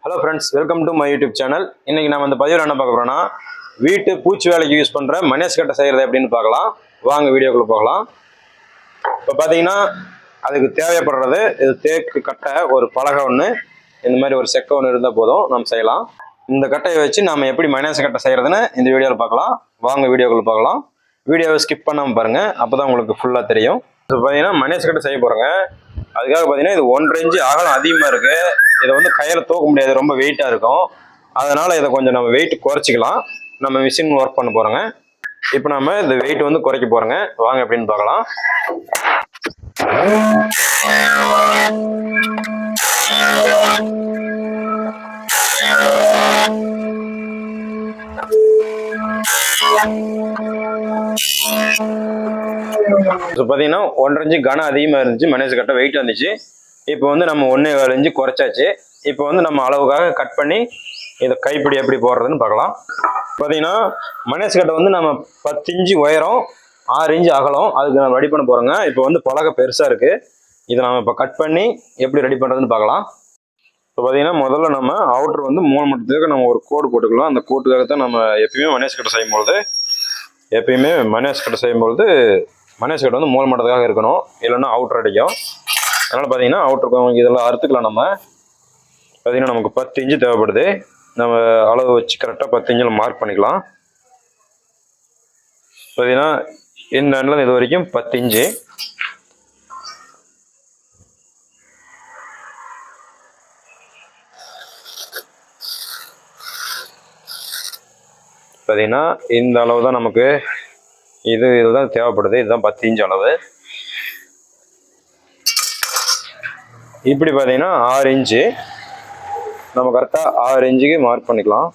Hello friends, welcome to my YouTube channel. இன்னைக்கு நம்ம இந்த பதிவில் என்ன பார்க்க போறோம்னா, வீட்டு பூச்சி வேலைக்கு யூஸ் பண்ணுற மனேஸ் கட்டை செய்கிறது எப்படின்னு பார்க்கலாம். வாங்க வீடியோக்குள்ளே போகலாம். இப்போ பார்த்தீங்கன்னா அதுக்கு தேவைப்படுறது இது தேக்கு கட்டை, ஒரு பலகை ஒன்று, இந்த மாதிரி ஒரு செக்கை ஒன்று இருந்தால் போதும், நம்ம செய்யலாம். இந்த கட்டையை வச்சு நம்ம எப்படி மனேஸ் கட்டை செய்கிறதுன்னு இந்த வீடியோவில் பார்க்கலாம். வாங்க வீடியோக்குள்ளே பார்க்கலாம். வீடியோவை ஸ்கிப் பண்ணாமல் பாருங்கள், அப்போ தான் உங்களுக்கு ஃபுல்லாக தெரியும். இப்போ பார்த்தீங்கன்னா மனேஸ் கட்டை செய்ய போகிறோங்க. அதுக்காக பார்த்தீங்கன்னா இது 1.5 இன்ச்சு அகலம் அதிகமாக இருக்குது. இதை வந்து கையில் தூக்க முடியாது, ரொம்ப வெயிட்டாக இருக்கும். அதனால் இதை கொஞ்சம் நம்ம வெயிட் குறைச்சிக்கலாம். நம்ம மிஷின் ஒர்க் பண்ண போகிறோங்க. இப்போ நம்ம இந்த வெயிட் வந்து குறைக்க போகிறோங்க. வாங்க எப்படின்னு பார்க்கலாம். இப்போ பார்த்தீங்கன்னா 1.5 இன்ச்சு கனம் அதிகமாக இருந்துச்சு, மனேஸ் கட்டை வெயிட் வந்துச்சு. இப்போ வந்து நம்ம 1.25 இன்ச்சு குறைச்சாச்சு. இப்போ வந்து நம்ம அளவுக்காக கட் பண்ணி இதை கைப்பிடி எப்படி போடுறதுன்னு பார்க்கலாம். பார்த்தீங்கன்னா மனேஸ் கட்டை வந்து நம்ம 10 இன்ச்சு உயரம், 6 இன்ச்சு அகலம், அதுக்கு நம்ம ரெடி பண்ண போகிறோங்க. இப்போ வந்து பலகை பெருசாக இருக்குது. இதை நம்ம இப்போ கட் பண்ணி எப்படி ரெடி பண்ணுறதுன்னு பார்க்கலாம். இப்போ பார்த்தீங்கன்னா முதல்ல நம்ம அவுட்ரு வந்து 3 மட்டத்துக்கு நம்ம ஒரு கோடு போட்டுக்கலாம். அந்த கோட்டுக்காக தான் நம்ம எப்பயுமே மனேஸ் கட்டை செய்யும்பொழுது மனேஸ் கட்டை வந்து 3 மட்டத்துக்காக இருக்கணும், இல்லைன்னா அவுட்ரு அடிக்கும். அதனால் பார்த்தீங்கன்னா அவுட்ரு இதெல்லாம் அறுத்துக்கலாம். நம்ம பார்த்தீங்கன்னா நமக்கு 10 இன்ச்சு தேவைப்படுது. நம்ம அளவு வச்சு கரெக்டாக 10 இன்ச்சில் மார்க் பண்ணிக்கலாம். பார்த்தீங்கன்னா இந்த இடத்துல இது வரைக்கும் 10 இன்ச்சு. பார்த்தீங்கன்னா இந்த அளவு தான் நமக்கு இதுதான் தேவைப்படுது. இதுதான் 10 இன்ச்சு அளவு. இப்படி பார்த்தீங்கன்னா 6 இன்ச்சு நம்ம கரெக்டாக 6 இன்ச்சுக்கு மார்க் பண்ணிக்கலாம்.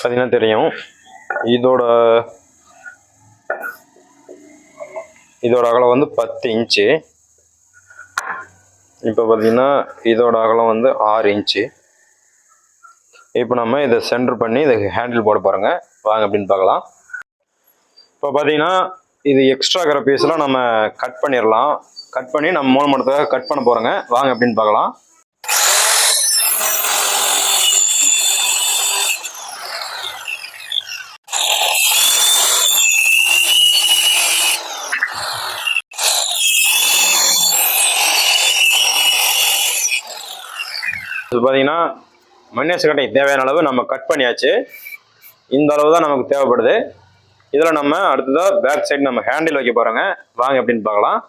பார்த்தீங்கன்னா தெரியும், இதோட அகலம் வந்து 10 இன்ச்சு. இப்போ பார்த்தீங்கன்னா இதோட அகலம் வந்து 6 இன்ச்சு. இப்போ நம்ம இதை சென்டர் பண்ணி இதை ஹேண்டில் போட பாருங்க. வாங்க அப்படின்னு பார்க்கலாம். இப்போ பார்த்தீங்கன்னா இது எக்ஸ்ட்ரா இருக்கிற பீஸ்லாம் நம்ம கட் பண்ணிடலாம். கட் பண்ணி நம்ம 3 மட்டத்துக்காக கட் பண்ண போகிறோங்க. வாங்க அப்படின்னு பார்க்கலாம். இது பார்த்தீங்கன்னா மனேஸ் கட்டை தேவையான அளவு நம்ம கட் பண்ணியாச்சு. இந்த அளவு தான் நமக்கு தேவைப்படுது. இதில் நம்ம அடுத்ததாக பேக் சைடு நம்ம ஹேண்டில் வைக்க போகிறோங்க. வாங்க அப்படின்னு பார்க்கலாம்.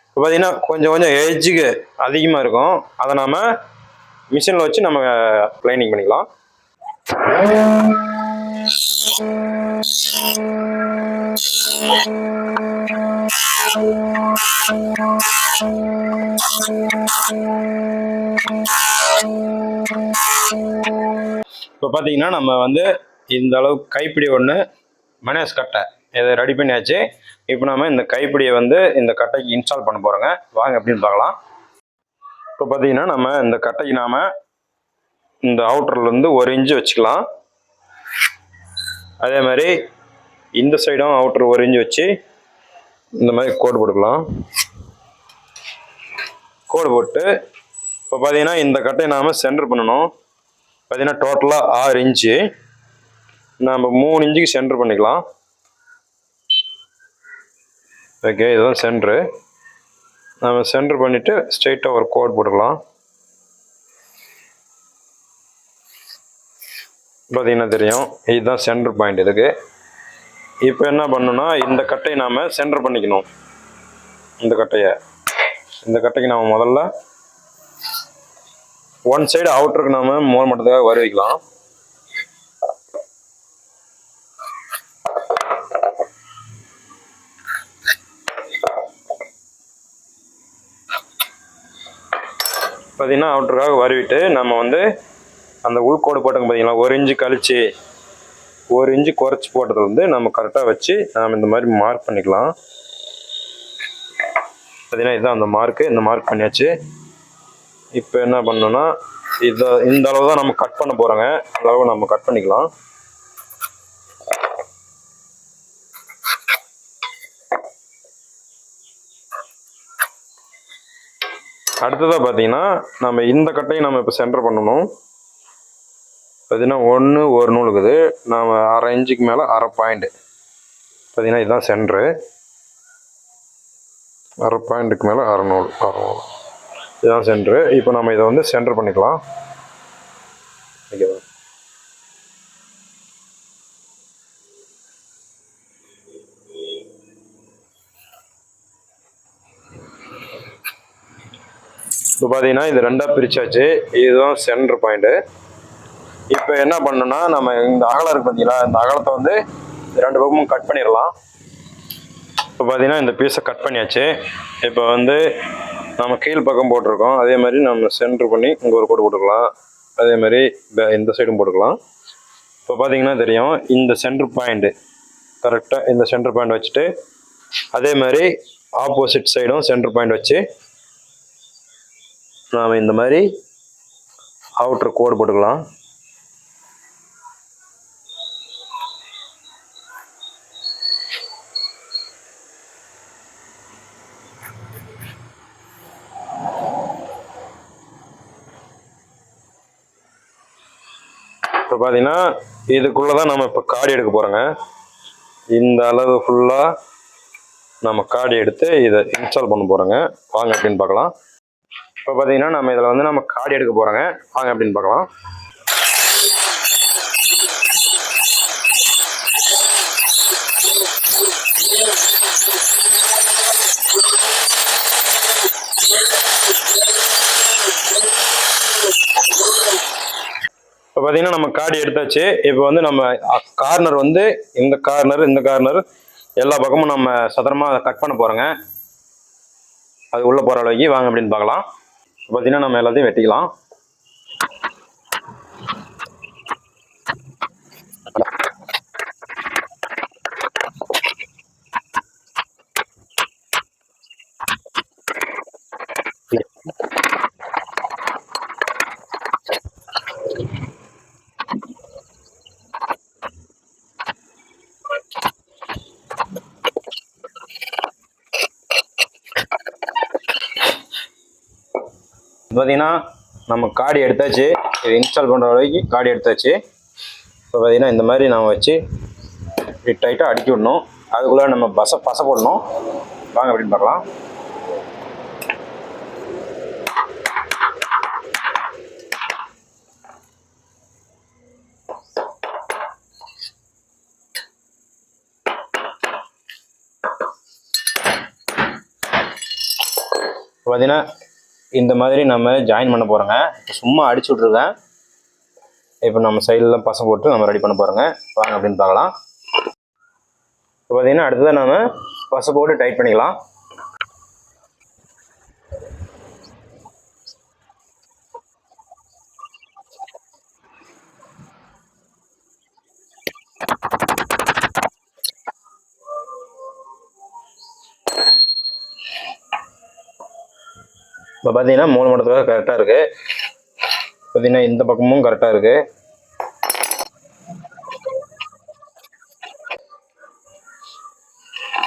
இப்போ பார்த்தீங்கன்னா கொஞ்சம் எட்ஜுக்கு அதிகமாக இருக்கும். அதை நம்ம மிஷினில் வச்சு நம்ம லைனிங் பண்ணிக்கலாம். இப்போ பார்த்தீங்கன்னா நம்ம வந்து இந்த அளவு கைப்பிடி ஒன்று மனேஸ் கட்டை இதை ரெடி பண்ணியாச்சு. இப்போ நம்ம இந்த கைப்பிடியை வந்து இந்த கட்டைக்கு இன்ஸ்டால் பண்ண போகிறோங்க. வாங்க அப்படின்னு பார்க்கலாம். இப்போ பார்த்தீங்கன்னா நம்ம இந்த கட்டைக்கு நாம் இந்த அவுட்டர்லேருந்து 1 இன்ச்சு வச்சுக்கலாம். அதே மாதிரி இந்த சைடும் அவுட்டர் 1 இன்ச்சு வச்சு இந்த மாதிரி கோடு போட்டுக்கலாம். கோடு போட்டு இப்போ பார்த்தீங்கன்னா இந்த கட்டையை நாம் சென்டர் பண்ணணும். பார்த்தீங்கன்னா டோட்டலாக 6 இன்ச்சு, நம்ம 3 இன்ச்சுக்கு சென்டர் பண்ணிக்கலாம். ஓகே, இதுதான் சென்ட்ரு. நம்ம சென்டர் பண்ணிவிட்டு ஸ்ட்ரெயிட்டாக ஒரு கோட் போட்டுக்கலாம். பார்த்தீங்கன்னா தெரியும், இதுதான் சென்டர் பாயிண்ட் இதுக்கு. இப்போ என்ன பண்ணணும்னா இந்த கட்டையை நாம் சென்டர் பண்ணிக்கணும். இந்த கட்டைக்கு நாம் முதல்ல ஒன் சைடு அவுட்டருக்கு நாம் 3 மட்டத்துக்காக வர வைக்கலாம். பார்த்தீங்கன்னா அவுட்டருக்காக வருவிட்டு நம்ம வந்து அந்த உள்கோடு போட்டோங்க. பார்த்தீங்களா, 1 இன்ச்சு கழிச்சு 1 இன்ச்சு குறைச்சி போட்டதுல வந்து நம்ம கரெக்டாக வச்சு நாம் இந்த மாதிரி மார்க் பண்ணிக்கலாம். பார்த்தீங்கன்னா இதுதான் அந்த மார்க்கு. இந்த மார்க் பண்ணியாச்சு. இப்போ என்ன பண்ணணும்னா இந்த அளவு தான் நம்ம கட் பண்ண போகிறோங்க. அளவு நம்ம கட் பண்ணிக்கலாம். அடுத்ததாக பார்த்தீங்கன்னா நம்ம இந்த கட்டையும் நம்ம இப்போ சென்டர் பண்ணணும். பார்த்தீங்கன்னா 1 நூல் இருக்குது. நாம் 1/2 இன்ச்சுக்கு மேலே 1/2 பாயிண்ட். பார்த்தீங்கன்னா இதுதான் சென்ட்ரு. 1/2 பாயிண்ட்டுக்கு மேலே 1/2 நூல். இதுதான் சென்ட்ரு. இப்போ நம்ம இதை வந்து சென்டர் பண்ணிக்கலாம். ஓகேவா? இப்போ பார்த்தீங்கன்னா இது 2ஆக பிரிச்சாச்சு. இதுதான் சென்டர் பாயிண்ட்டு. இப்போ என்ன பண்ணணும்னா நம்ம இந்த அகலம் இருக்குது பார்த்தீங்களா, இந்த அகலத்தை வந்து 2 பக்கமும் கட் பண்ணிடலாம். இப்போ பார்த்தீங்கன்னா இந்த பீஸை கட் பண்ணியாச்சு. இப்போ வந்து நம்ம கீழ் பக்கம் போட்டிருக்கோம். அதே மாதிரி நம்ம சென்டர் பண்ணி இங்கே ஒரு கோடு போட்டுக்கலாம். அதே மாதிரி இந்த சைடும் போட்டுக்கலாம். இப்போ பார்த்தீங்கன்னா தெரியும் இந்த சென்டர் பாயிண்ட்டு கரெக்டாக இந்த சென்டர் பாயிண்ட் வச்சுட்டு அதே மாதிரி ஆப்போசிட் சைடும் சென்டர் பாயிண்ட் வச்சு நாம் இந்த மாதிரி அவுட்டர் கோடு போட்டுக்கலாம். இப்போ பார்த்தீங்கன்னா இதுக்குள்ளே தான் நம்ம இப்போ காடி எடுக்க போகிறோங்க. இந்த அளவு ஃபுல்லாக நம்ம காடி எடுத்து இதை இன்ஸ்டால் பண்ண போகிறோங்க. வாங்க அப்படின்னு பார்க்கலாம். இப்போ பார்த்தீங்கன்னா நம்ம இதில் வந்து நம்ம காடி எடுக்க போகிறோங்க. வாங்க அப்படின்னு பார்க்கலாம். இப்போ பார்த்தீங்கன்னா நம்ம காடி எடுத்தாச்சு. இப்போ வந்து நம்ம கார்னர் வந்து இந்த கார்னர் எல்லா பக்கமும் நம்ம சதுரமாக கட் பண்ண போகிறோங்க. அது உள்ளே போகிற அளவுக்கு வாங்க அப்படின்னு பார்க்கலாம். இப்போ பார்த்தீங்கன்னா நம்ம எல்லாத்தையும் வெட்டிக்கலாம். பார்த்தீங்கன்னா நம்ம காடி எடுத்தாச்சு. இது இன்ஸ்டால் பண்ணுற வரைக்கும் காடி எடுத்தாச்சு. இப்போ பார்த்தீங்கன்னா இந்த மாதிரி நம்ம வச்சு இப்படி டைட்டாக அடிக்கி விடணும். அதுக்குள்ளே நம்ம பசை போடணும். வாங்க அப்படின்னு பார்க்கலாம். பார்த்தீங்கன்னா இந்த மாதிரி நம்ம ஜாயின் பண்ண போகிறோங்க. இப்போ சும்மா அடிச்சு விட்ருக்கேன். இப்போ நம்ம சைட்லாம் பசை போட்டு நம்ம ரெடி பண்ண போகிறோங்க. வாங்க அப்படின்னு பார்க்கலாம். இப்போ பார்த்தீங்கன்னா அடுத்ததான் நம்ம பசை போட்டு டைட் பண்ணிக்கலாம். இப்போ பார்த்தீங்கன்னா 3 மடத்துக்காக கரெக்டாக இருக்குது. பார்த்தீங்கன்னா இந்த பக்கமும் கரெக்டாக இருக்குது.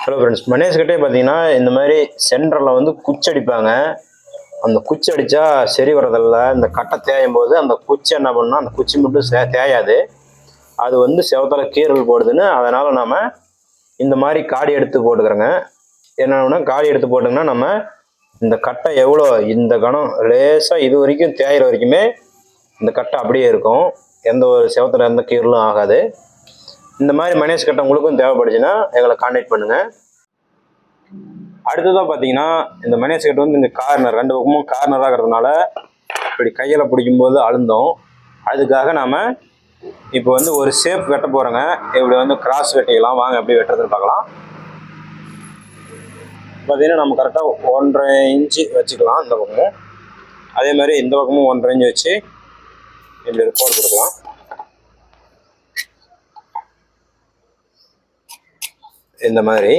ஹலோ ஃப்ரெண்ட்ஸ், மனேஷ்கிட்டே பார்த்தீங்கன்னா இந்த மாதிரி சென்டரில் வந்து குச்சி அடிப்பாங்க. அந்த குச்சி அடித்தா சரி வரதில்லை. இந்த கட்டை தேயும் போது அந்த குச்சி என்ன பண்ணால் அந்த குச்சி மட்டும் தேயாது. அது வந்து செவத்தில் கீறல் போடுதுன்னு அதனால் நம்ம இந்த மாதிரி காடி எடுத்து போட்டுக்கிறோங்க. என்னன்னா காடி எடுத்து போட்டுங்கன்னா நம்ம இந்த கட்டை எவ்வளோ இந்த கணம் லேசாக இது வரைக்கும் தேயிற வரைக்குமே இந்த கட்டை அப்படியே இருக்கும். எந்த ஒரு செவத்தில் எந்த கீறலும் ஆகாது. இந்த மாதிரி மனேஷ் கட்டை உங்களுக்கும் தேவைப்படுச்சுன்னா எங்களை கான்டாக்ட் பண்ணுங்கள். அடுத்ததாக பார்த்தீங்கன்னா இந்த மனேஷ் கட்டை வந்து இந்த கார்னர் 2 பக்கமும் கார்னராகிறதுனால இப்படி கையில் பிடிக்கும்போது அழுந்தோம். அதுக்காக நாம் இப்போ வந்து ஒரு ஷேப் வெட்ட போகிறோங்க. இப்படி வந்து கிராஸ் வெட்டிக்கலாம். வாங்க எப்படி வெட்டுறதுன்னு பார்க்கலாம். பார்த்தீங்கன்னா நம்ம கரெக்டாக 1.5 இன்ச்சு வச்சுக்கலாம் இந்த பக்கமும். அதே மாதிரி இந்த பக்கமும் 1.5 இன்ச்சு வச்சு இப்படி ஒரு கோடு கொடுக்கலாம். இந்த மாதிரி.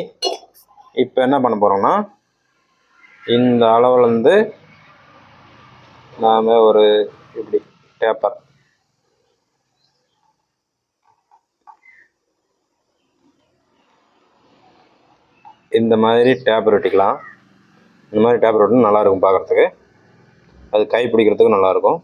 இப்போ என்ன பண்ண போகிறோம்னா இந்த அளவுலேருந்து நாம் ஒரு இப்படி பேப்பர் இந்த மாதிரி டேப்பர் வெட்டிக்கலாம். இந்த மாதிரி டேப்பர் வெட்டினா நல்லாயிருக்கும் பார்க்குறதுக்கு, அது கை பிடிக்கிறதுக்கு நல்லாயிருக்கும்.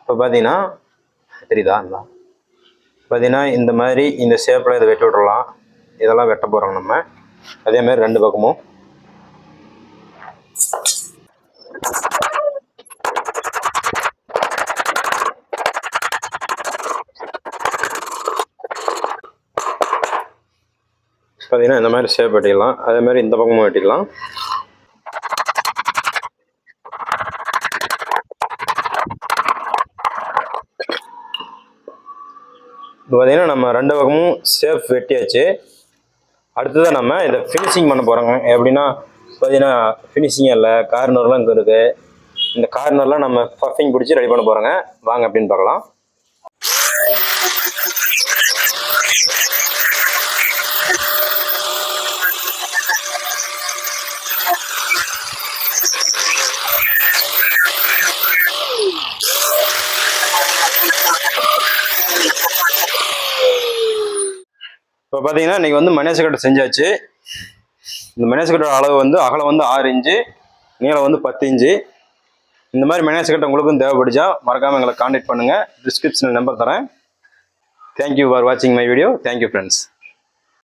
இப்போ பார்த்தீங்கன்னா தெரியுதா, பார்த்தீங்கன்னா இந்த மாதிரி இந்த ஷேப்பில் இதை வெட்டி விட்றலாம். இதெல்லாம் வெட்ட போகிறோம் நம்ம. அதேமாதிரி 2 பக்கமும். பார்த்தீங்கன்னா இந்த மாதிரி ஷேப் வெட்டிக்கலாம். அதேமாதிரி இந்த பக்கமும் வெட்டிக்கலாம். இப்போ பார்த்தீங்கன்னா நம்ம 2 பக்கமும் ஷேப் வெட்டியாச்சு. அடுத்ததாக நம்ம இதை ஃபினிஷிங் பண்ண போகிறோங்க. எப்படின்னா பார்த்தீங்கன்னா ஃபினிஷிங் இல்லை, கார்னர்லாம் இங்கே இருக்குது. இந்த கார்னர்லாம் நம்ம பஃபிங் பிடிச்சி ரெடி பண்ண போகிறோங்க. வாங்க அப்படின்னு பார்க்கலாம். இப்போ பார்த்தீங்கன்னா இன்றைக்கி வந்து மனேசு கட்டை செஞ்சாச்சு. இந்த மனேசு கட்டோட அளவு வந்து அகலம் வந்து 6 இன்ச்சு, நீளம் வந்து 10 இன்ச்சு. இந்த மாதிரி மனேசு கட்டை உங்களுக்கும் தேவைப்படுச்சா மறக்காமல் எங்களை கான்டாக்ட் பண்ணுங்கள். டிஸ்கிரிப்ஷனில் நம்பர் தரேன். தேங்க்யூ ஃபார் வாட்சிங் மை வீடியோ. Thank you friends.